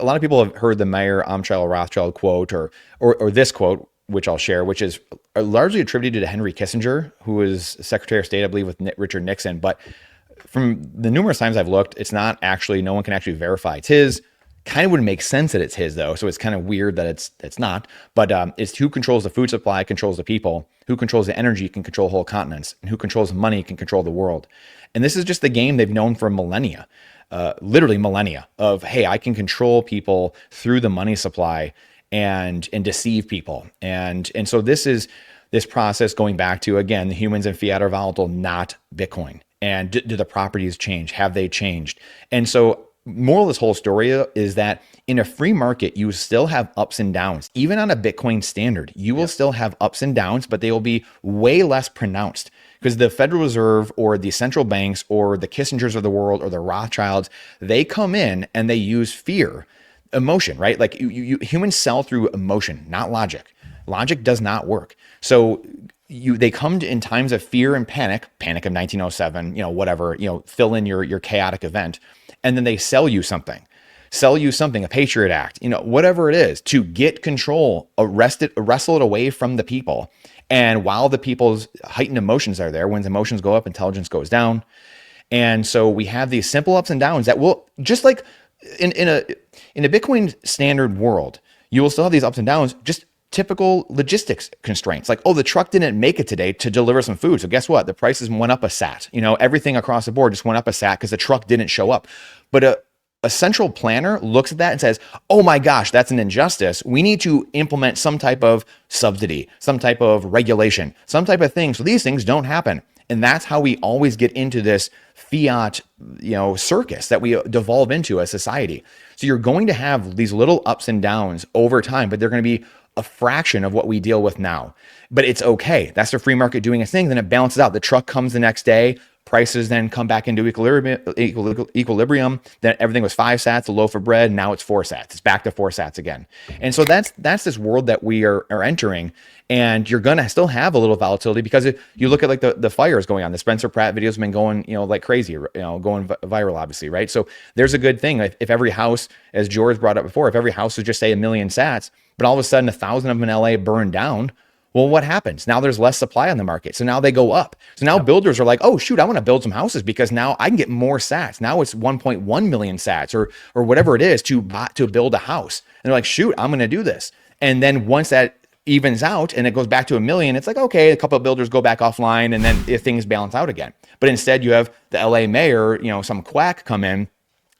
a lot of people have heard the Mayer Amschel Rothschild quote or this quote, which I'll share, which is largely attributed to Henry Kissinger, who was Secretary of State, I believe, with Richard Nixon. But from the numerous times I've looked, it's not actually, no one can actually verify it's his. Kind of would make sense that it's his though. So it's kind of weird that it's not, but it's who controls the food supply controls the people, who controls the energy can control whole continents, and who controls money can control the world. And this is just the game they've known for millennia, literally millennia of, hey, I can control people through the money supply and deceive people. And so this is this process going back to, again, the humans and fiat are volatile, not Bitcoin. And do the properties change? Have they changed? And so moral of this whole story is that in a free market, you still have ups and downs. Even on a Bitcoin standard, you will still have ups and downs, but they will be way less pronounced because the Federal Reserve or the central banks or the Kissingers of the world or the Rothschilds, they come in and they use fear, emotion, right? Like humans sell through emotion, not logic. Logic does not work. So they come in times of fear and panic of 1907, whatever, fill in your chaotic event. And then they sell you something, a Patriot Act, whatever it is to get control, wrestle it away from the people. And while the people's heightened emotions are there, when emotions go up, intelligence goes down. And so we have these simple ups and downs that will, just like in a Bitcoin standard world, you will still have these ups and downs, just typical logistics constraints. Like, oh, the truck didn't make it today to deliver some food. So guess what? The prices went up a sat. Everything across the board just went up a sat because the truck didn't show up. But a central planner looks at that and says, oh my gosh, that's an injustice. We need to implement some type of subsidy, some type of regulation, some type of thing so these things don't happen. And that's how we always get into this fiat, circus that we devolve into as society. So you're going to have these little ups and downs over time, but they're going to be a fraction of what we deal with now. But it's okay. That's the free market doing its thing. Then it balances out. The truck comes the next day. Prices then come back into equilibrium. Then everything was 5 sats, a loaf of bread. Now it's 4 sats. It's back to 4 sats again. And so that's this world that we are entering. And you're going to still have a little volatility because if you look at like the fires going on, the Spencer Pratt videos have been going, like crazy, going viral, obviously, right? So there's a good thing. If every house, as George brought up before, if every house was just say 1 million sats, but all of a sudden 1,000 of them in LA burned down, well, what happens? Now there's less supply on the market. So now they go up. So now builders are like, oh, shoot, I want to build some houses because now I can get more sats. Now it's 1.1 million sats or whatever it is to build a house. And they're like, shoot, I'm going to do this. And then once that evens out and it goes back to 1 million, it's like, okay, a couple of builders go back offline and then if things balance out again. But instead you have the LA mayor, some quack come in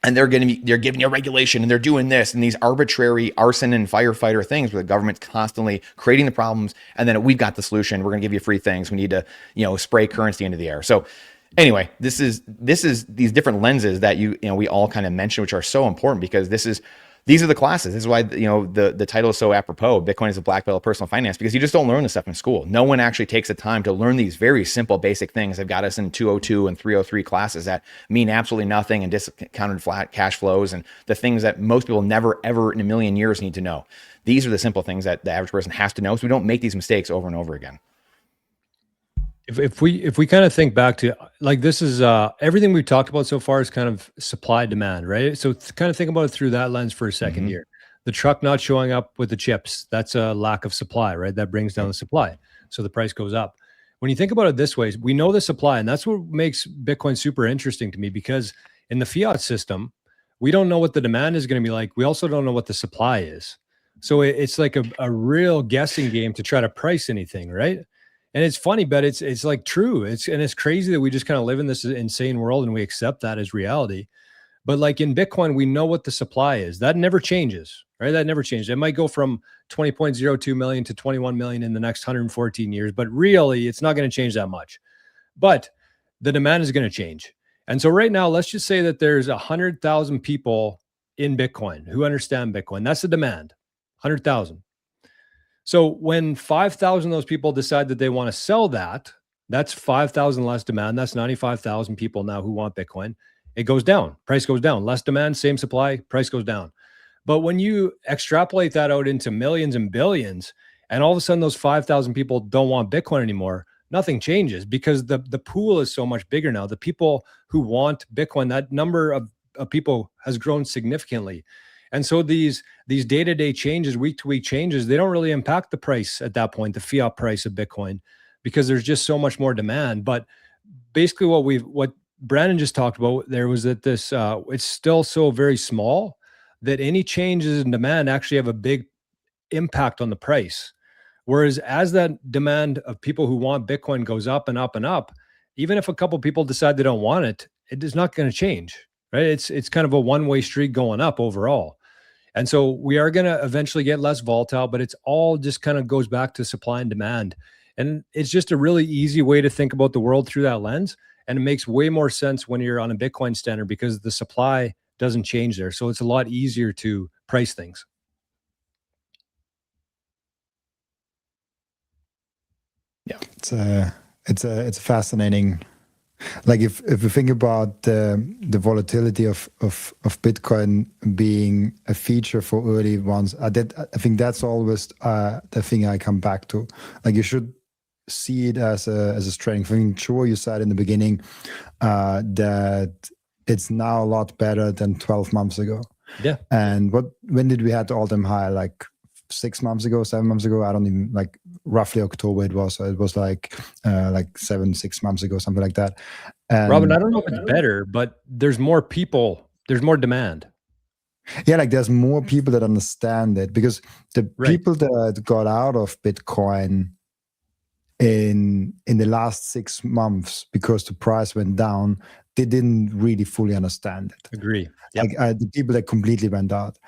and they're giving you a regulation and they're doing this and these arbitrary arson and firefighter things where the government's constantly creating the problems. And then we've got the solution. We're going to give you free things. We need to, spray currency into the air. So anyway, this is these different lenses that we all kind of mention, which are so important because these are the classes. This is why, the title is so apropos. Bitcoin is a black belt of personal finance because you just don't learn this stuff in school. No one actually takes the time to learn these very simple, basic things. They've got us in 202 and 303 classes that mean absolutely nothing and discounted flat cash flows and the things that most people never, ever in a million years need to know. These are the simple things that the average person has to know so we don't make these mistakes over and over again. If we kind of think back to like this is everything we've talked about so far is kind of supply demand, right? So kind of think about it through that lens for a second here. The truck not showing up with the chips, that's a lack of supply, right? That brings down the supply. So the price goes up. When you think about it this way, we know the supply, and that's what makes Bitcoin super interesting to me because in the fiat system, we don't know what the demand is going to be like. We also don't know what the supply is. So it's like a real guessing game to try to price anything, right? And it's funny, but it's like true. It's crazy that we just kind of live in this insane world and we accept that as reality. But like in Bitcoin, we know what the supply is. That never changes, right? That never changes. It might go from 20.02 million to 21 million in the next 114 years, but really it's not going to change that much. But the demand is going to change. And so right now, let's just say that there's 100,000 people in Bitcoin who understand Bitcoin. That's the demand, 100,000. So when 5,000 of those people decide that they want to sell that, that's 5,000 less demand. That's 95,000 people now who want Bitcoin. It goes down. Price goes down. Less demand, same supply, price goes down. But when you extrapolate that out into millions and billions, and all of a sudden those 5,000 people don't want Bitcoin anymore, nothing changes because the pool is so much bigger now. The people who want Bitcoin, that number of people has grown significantly. And so these day-to-day changes, week-to-week changes, they don't really impact the price at that point, the fiat price of Bitcoin, because there's just so much more demand. But basically what Brandon just talked about there was that this it's still so very small that any changes in demand actually have a big impact on the price. Whereas as that demand of people who want Bitcoin goes up and up and up, even if a couple people decide they don't want it, it is not going to change, right? It's kind of a one-way street going up overall. And so we are going to eventually get less volatile, but it's all just kind of goes back to supply and demand. And it's just a really easy way to think about the world through that lens. And it makes way more sense when you're on a Bitcoin standard because the supply doesn't change there. So it's a lot easier to price things. Yeah. It's a fascinating, like if we think about the volatility of Bitcoin being a feature for early ones, I think that's always the thing I come back to. Like you should see it as a strength. I mean, sure, you said in the beginning that it's now a lot better than 12 months ago. Yeah. And when did we have the all-time high? Like 6 months ago, 7 months ago? I don't even, like roughly October it was. So it was like 6 months ago, something like that. And Robin, I don't know if it's better, but there's more people, there's more demand. yeah, like there's more people that understand it, because the people that got out of Bitcoin in the last 6 months because the price went down, they didn't really fully understand it. Agree. Yep. Like the people that completely went out.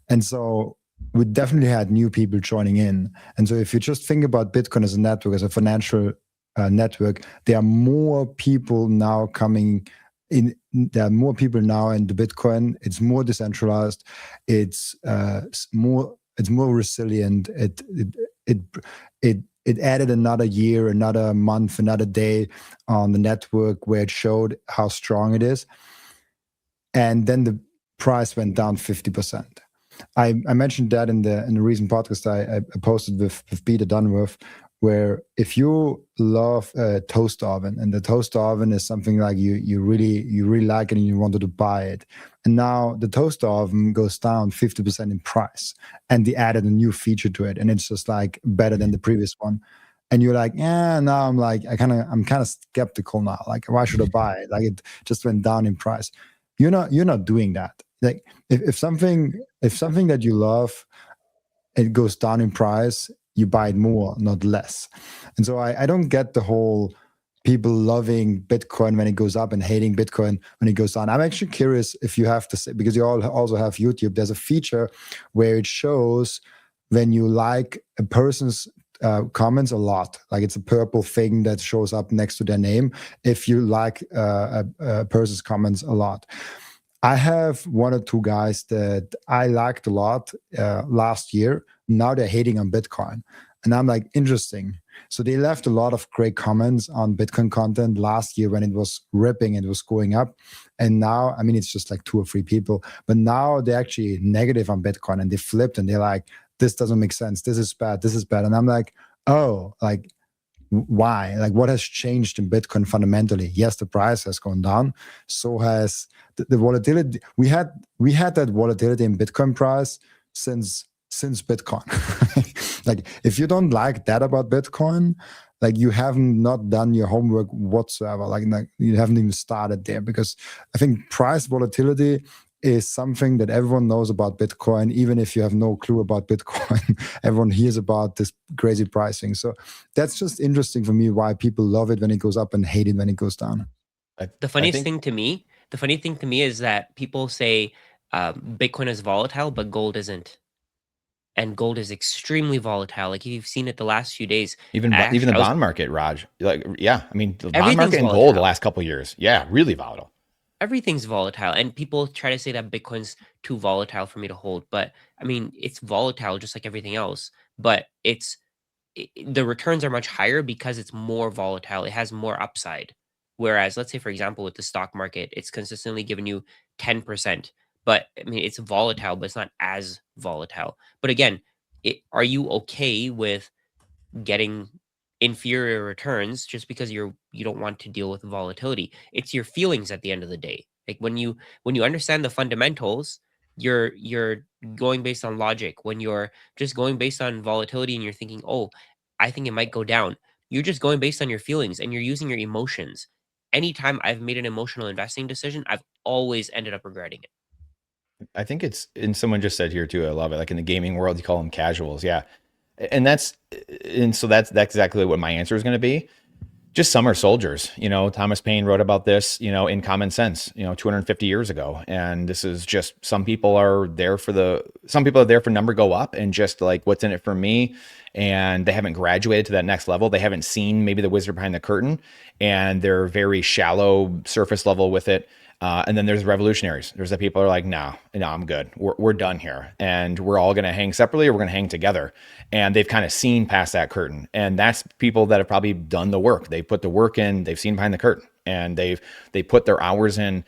And so we definitely had new people joining in. And so if you just think about Bitcoin as a network, as a financial network, there are more people now coming in. There are more people now into Bitcoin. It's more decentralized. It's more resilient. It added another year, another month, another day on the network where it showed how strong it is. And then the price went down 50%. I mentioned that in the recent podcast I posted with Peter Dunworth, where if you love a toaster oven, and the toaster oven is something like you really like it and you wanted to buy it, and now the toaster oven goes down 50% in price, and they added a new feature to it, and it's just like better than the previous one, and you're like, yeah, now I'm kind of skeptical now. Like, why should I buy it? Like, it just went down in price. You're not doing that. Like if something that you love, it goes down in price, you buy it more, not less. And so I don't get the whole people loving Bitcoin when it goes up and hating Bitcoin when it goes down. I'm actually curious if you have to say, because you all also have YouTube, there's a feature where it shows when you like a person's comments a lot, like it's a purple thing that shows up next to their name if you like a person's comments a lot. I have one or two guys that I liked a lot last year. Now they're hating on Bitcoin. And I'm like, interesting. So they left a lot of great comments on Bitcoin content last year when it was ripping, it was going up. And now, I mean, it's just like 2 or 3 people. But now they're actually negative on Bitcoin, and they flipped and they're like, this doesn't make sense. This is bad. This is bad. And I'm like, oh, like, why? Like, what has changed in Bitcoin fundamentally? Yes, the price has gone down. So has the volatility. We had that volatility in Bitcoin price since Bitcoin. Like, if you don't like that about Bitcoin, like, you haven't not done your homework whatsoever. Like you haven't even started there, because I think price volatility is something that everyone knows about Bitcoin, even if you have no clue about Bitcoin. Everyone hears about this crazy pricing. So that's just interesting for me, why people love it when it goes up and hate it when it goes down. The funny thing to me is that people say Bitcoin is volatile, but gold isn't. And gold is extremely volatile. Like, you've seen it the last few days. Even the bond market, Raj. Like, yeah, I mean, the bond market and volatile. gold the last couple of years, yeah, really volatile. Everything's volatile, and people try to say that Bitcoin's too volatile for me to hold. But I mean, it's volatile just like everything else. But the returns are much higher because it's more volatile. It has more upside. Whereas, let's say, for example, with the stock market, it's consistently giving you 10%. But I mean, it's volatile, but it's not as volatile. But again, are you okay with getting inferior returns just because you don't want to deal with volatility? It's your feelings at the end of the day. Like, when you understand the fundamentals, you're going based on logic. When you're just going based on volatility and you're thinking, oh, I think it might go down, you're just going based on your feelings and you're using your emotions. Anytime I've made an emotional investing decision, I've always ended up regretting it. I think it's, and someone just said here too, I love it. Like in the gaming world, you call them casuals. Yeah. And so that's exactly what my answer is going to be. Just summer soldiers. Thomas Paine wrote about this, in Common Sense, 250 years ago. And this is just, some people are there for number go up and just like, what's in it for me? And they haven't graduated to that next level. They haven't seen maybe the wizard behind the curtain, and they're very shallow, surface level with it. And then there's revolutionaries. There's the people who are like, no, I'm good. We're done here. And we're all going to hang separately, or we're going to hang together. And they've kind of seen past that curtain. And that's people that have probably done the work. They put the work in, they've seen behind the curtain, and they put their hours in.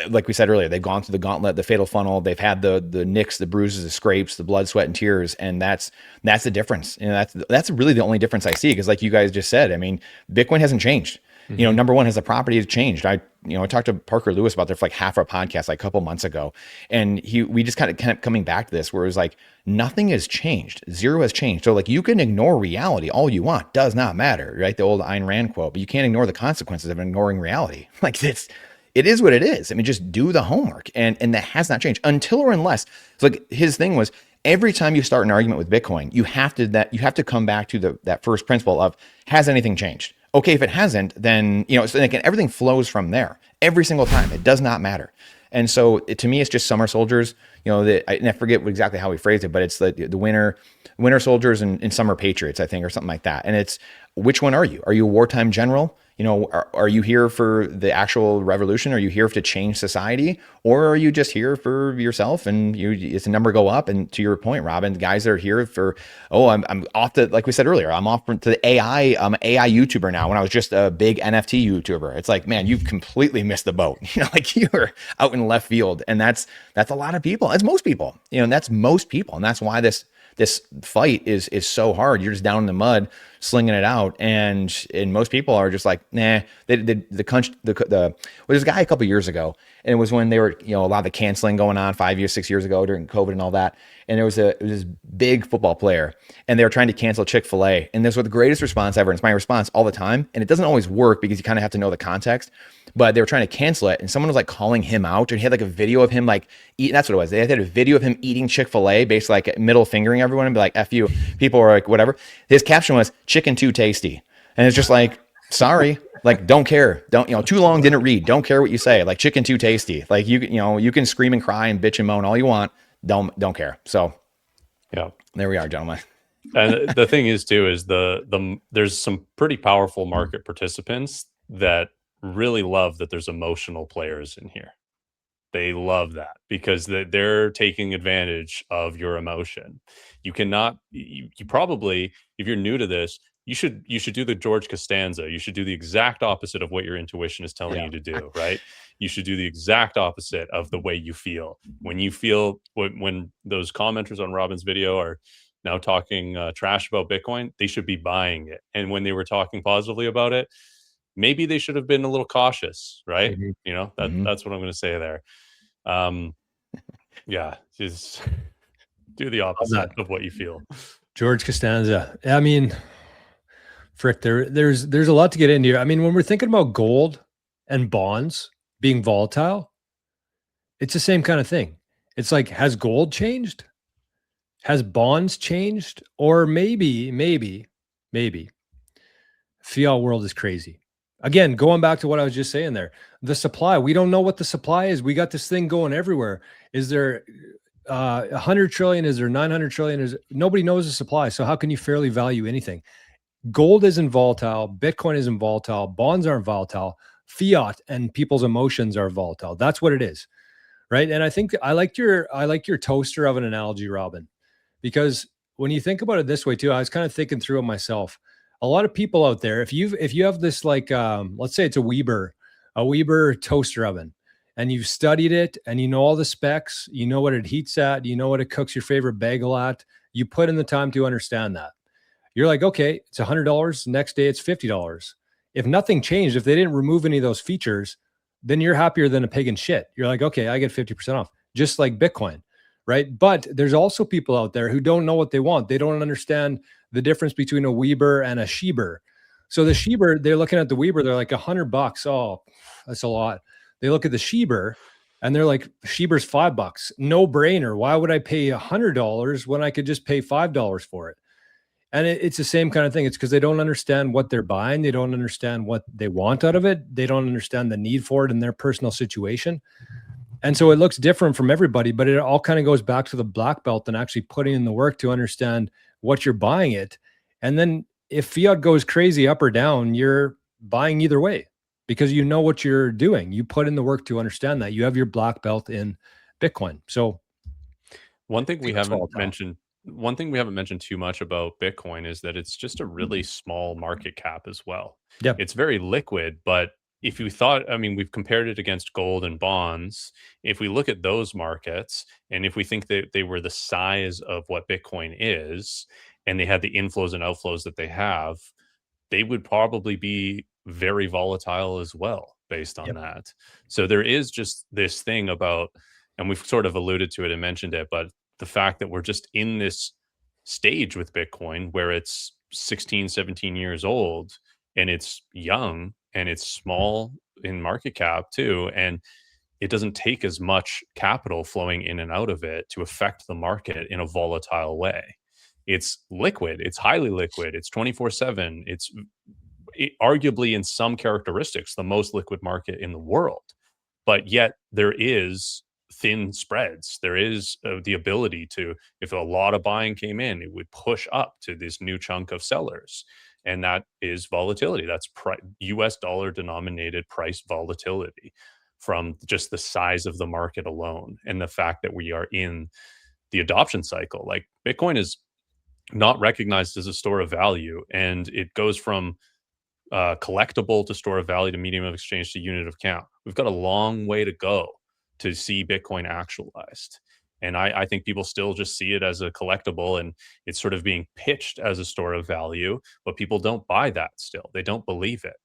Like we said earlier, they've gone through the gauntlet, the fatal funnel. They've had the nicks, the bruises, the scrapes, the blood, sweat, and tears. And that's the difference. That's really the only difference I see. Because like you guys just said, I mean, Bitcoin hasn't changed. Number one, has the property has changed. I talked to Parker Lewis about this for like half our podcast, like a couple months ago. And we just kind of kept coming back to this, where it was like, nothing has changed. Zero has changed. So like, you can ignore reality all you want. Does not matter, right? The old Ayn Rand quote, but you can't ignore the consequences of ignoring reality. Like it is what it is. I mean, just do the homework. And that has not changed until or unless. So like, his thing was, every time you start an argument with Bitcoin, you have to come back to that first principle of, has anything changed? Okay, if it hasn't, then, so again, everything flows from there every single time. It does not matter. And so to me, it's just summer soldiers, and I forget exactly how we phrased it, but it's the winter soldiers and summer patriots, I think, or something like that. And it's, which one are you? Are you a wartime general? Are you here for the actual revolution? Are you here to change society? Or are you just here for yourself and it's a number go up? And to your point, Robin, the guys that are here for, I'm off to, like we said earlier, I'm off to the AI, I'm an AI YouTuber now, when I was just a big NFT YouTuber. It's like, man, you've completely missed the boat. Like you were out in left field. And that's a lot of people. That's most people, that's most people. And that's why this fight is so hard. You're just down in the mud, slinging it out, and most people are just like, nah. There's a guy a couple years ago, and it was when they were, a lot of the canceling going on 6 years ago during COVID and all that. And it was this big football player, and they were trying to cancel Chick-fil-A. And this was the greatest response ever. And it's my response all the time. And it doesn't always work because you kind of have to know the context, but they were trying to cancel it. And someone was like calling him out, and he had like a video of him like eating. That's what it was. They had a video of him eating Chick-fil-A, basically like middle fingering everyone and be like, F you. People were like, whatever. His caption was, chicken too tasty. And it's just like, sorry, like, don't care. Don't, too long, didn't read. Don't care what you say. Like, chicken too tasty. Like, you can scream and cry and bitch and moan all you want. Don't care. So yeah, there we are, gentlemen. And the thing is too, is there's some pretty powerful market participants that really love that there's emotional players in here. They love that because they're taking advantage of your emotion. You probably, if you're new to this, you should do the George Costanza. You should do the exact opposite of what your intuition is telling you to do, right? You should do the exact opposite of the way you feel. When you feel, when those commenters on Robin's video are now talking trash about Bitcoin, they should be buying it. And when they were talking positively about it, maybe they should have been a little cautious, right? Mm-hmm. That's what I'm going to say there. Yeah, just do the opposite of what you feel. George Costanza. I mean, frick, there's a lot to get into. I mean, when we're thinking about gold and bonds being volatile, it's the same kind of thing. It's like, has gold changed? Has bonds changed? Or maybe fiat world is crazy. Again, going back to what I was just saying there, the supply, we don't know what the supply is. We got this thing going everywhere. Is there 100 trillion? Is there 900 trillion? Nobody knows the supply. So how can you fairly value anything? Gold isn't volatile. Bitcoin isn't volatile. Bonds aren't volatile. Fiat and people's emotions are volatile. That's what it is, right? And I think I like your toaster of an analogy, Robin, because when you think about it this way too, I was kind of thinking through it myself. A lot of people out there, if you have this like, let's say it's a Weber toaster oven, and you've studied it and you know all the specs, you know what it heats at, you know what it cooks your favorite bagel at, you put in the time to understand that. You're like, okay, it's $100. Next day it's $50. If nothing changed, if they didn't remove any of those features, then you're happier than a pig in shit. You're like, okay, I get 50% off, just like Bitcoin. right? But there's also people out there who don't know what they want. They don't understand the difference between a Weber and a Schieber. So the Schieber, they're looking at the Weber, they're like $100. Oh, that's a lot. They look at the Schieber and they're like, Schieber's $5. No brainer. Why would I pay $100 when I could just pay $5 for it? And it's the same kind of thing. It's because they don't understand what they're buying. They don't understand what they want out of it. They don't understand the need for it in their personal situation. And so it looks different from everybody, but it all kind of goes back to the black belt and actually putting in the work to understand what you're buying it. And then if fiat goes crazy up or down, you're buying either way because you know what you're doing. You put in the work to understand that. You have your black belt in Bitcoin. So one thing we haven't mentioned too much about Bitcoin is that it's just a really small market cap as well. Yeah. It's very liquid, but if you thought, I mean, we've compared it against gold and bonds. If we look at those markets, and if we think that they were the size of what Bitcoin is, and they had the inflows and outflows that they have, they would probably be very volatile as well based on that. So there is just this thing about, and we've sort of alluded to it and mentioned it, but the fact that we're just in this stage with Bitcoin where it's 16, 17 years old and it's young and it's small in market cap too. And it doesn't take as much capital flowing in and out of it to affect the market in a volatile way. It's liquid. It's highly liquid. It's 24/7. It's arguably in some characteristics the most liquid market in the world. But yet there is thin spreads. There is the ability to, if a lot of buying came in, it would push up to this new chunk of sellers. And that is volatility. That's US dollar denominated price volatility from just the size of the market alone. And the fact that we are in the adoption cycle. Like Bitcoin is not recognized as a store of value. And it goes from collectible to store of value to medium of exchange to unit of count. We've got a long way to go to see Bitcoin actualized. And I think people still just see it as a collectible and it's sort of being pitched as a store of value, but people don't buy that still. They don't believe it.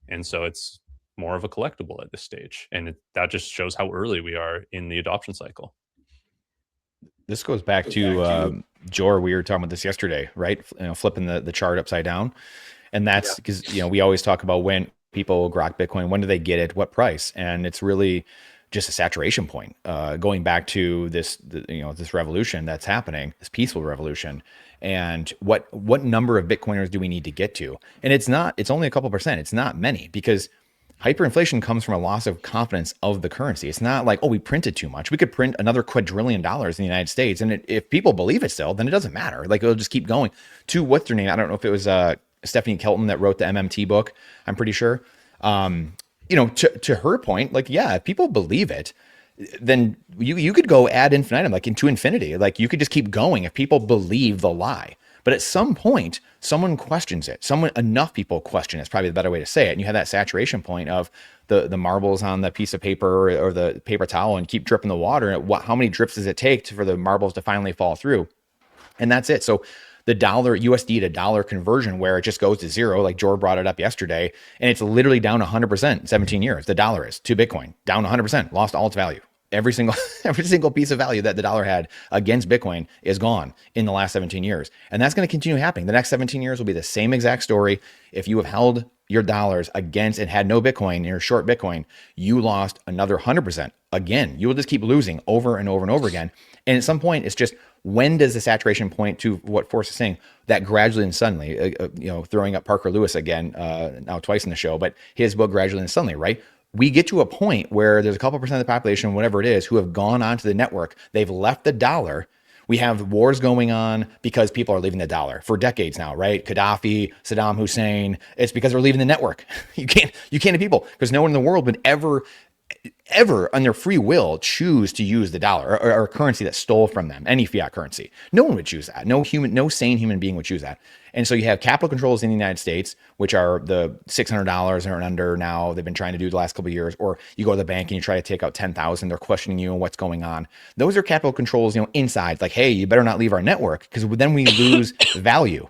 And so it's more of a collectible at this stage. And that just shows how early we are in the adoption cycle. This goes back to Jor. We were talking about this yesterday, right? Flipping the chart upside down. And that's because, we always talk about when people grok Bitcoin, when do they get it, what price? And it's really just a saturation point, going back to this revolution that's happening, this peaceful revolution. And what number of Bitcoiners do we need to get to? And it's only a couple percent. It's not many, because hyperinflation comes from a loss of confidence of the currency. It's not like, we printed too much. We could print another $250 billion in the United States. And if people believe it still, then it doesn't matter. Like, it'll just keep going. To what's their name? I don't know if it was Stephanie Kelton that wrote the MMT book. I'm pretty sure. To her point, like, if people believe it, then you could go ad infinitum, like into infinity. Like, you could just keep going if people believe the lie. But at some point, someone questions it. Enough people question it. It's probably the better way to say it. And you have that saturation point of the marbles on the piece of paper or the paper towel and keep dripping the water. And how many drips does it take for the marbles to finally fall through? And that's it. So the dollar USD to dollar conversion, where it just goes to zero, like Jor brought it up yesterday, and it's literally down 100% in 17 years. The dollar is to Bitcoin down 100%, lost all its value. Every single piece of value that the dollar had against Bitcoin is gone in the last 17 years. And that's going to continue happening. The next 17 years will be the same exact story. If you have held your dollars against and had no Bitcoin, and you're short Bitcoin, you lost another 100%. Again, you will just keep losing over and over and over again. And at some point, it's just, when does the saturation point, to what Forrest is saying, that gradually and suddenly, throwing up Parker Lewis again, now twice in the show, but his book, Gradually and Suddenly, right? We get to a point where there's a couple percent of the population, whatever it is, who have gone onto the network. They've left the dollar. We have wars going on because people are leaving the dollar for decades now, right? Gaddafi, Saddam Hussein. It's because they're leaving the network. You can't have people, because no one in the world would ever on their free will choose to use the dollar or a currency that stole from them, any fiat currency. No one would choose that. No sane human being would choose that. And so you have capital controls in the United States, which are the $600 or under now. They've been trying to do the last couple of years. Or you go to the bank and you try to take out 10,000. They're questioning you and what's going on. Those are capital controls, inside. Like, hey, you better not leave our network, because then we lose value.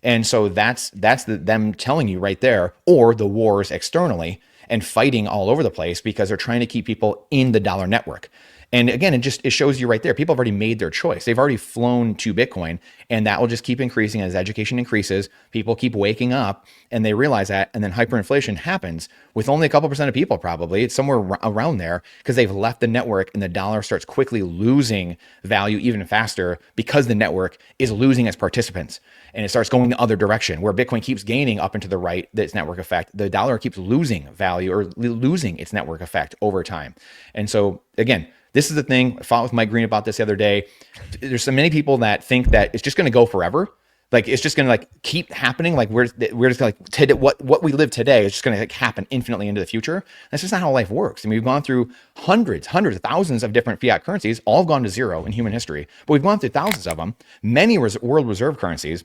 And so that's them telling you right there, or the wars externally and fighting all over the place because they're trying to keep people in the dollar network. And again, it shows you right there. People have already made their choice. They've already flown to Bitcoin, and that will just keep increasing as education increases. People keep waking up, and they realize that. And then hyperinflation happens with only a couple percent of people, probably. It's somewhere around there because they've left the network, and the dollar starts quickly losing value even faster because the network is losing its participants, and it starts going the other direction where Bitcoin keeps gaining up and to the right. Its network effect. The dollar keeps losing value or losing its network effect over time. And so again, this is the thing. I fought with Mike Green about this the other day. There's so many people that think that it's just going to go forever. Like it's just going to like keep happening. Like we're just like today, what we live today is just going to like happen infinitely into the future. That's just not how life works. I mean, we've gone through hundreds of thousands of different fiat currencies, all have gone to zero in human history, but we've gone through thousands of them, many world reserve currencies.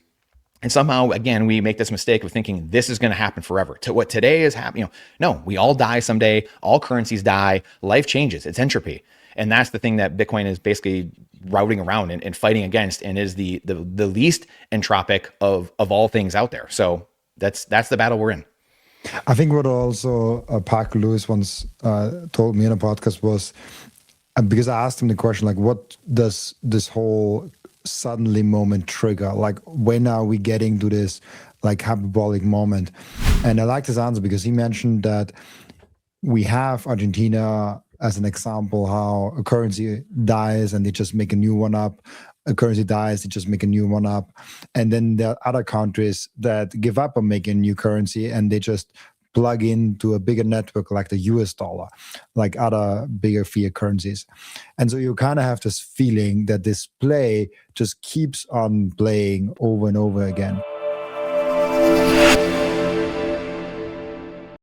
And somehow, again, we make this mistake of thinking this is going to happen forever. To what today is happening, no, we all die someday. All currencies die. Life changes. It's entropy. And that's the thing that Bitcoin is basically routing around and fighting against, and is the least entropic of all things out there. So that's the battle we're in. I think what also Parker Lewis once told me in a podcast was, because I asked him the question, like, what does this whole suddenly moment trigger? Like, when are we getting to this like hyperbolic moment? And I liked his answer because he mentioned that we have Argentina as an example, how a currency dies and they just make a new one up. A currency dies, they just make a new one up. And then there are other countries that give up on making a new currency and they just plug into a bigger network like the US dollar, like other bigger fiat currencies. And so you kind of have this feeling that this play just keeps on playing over and over again.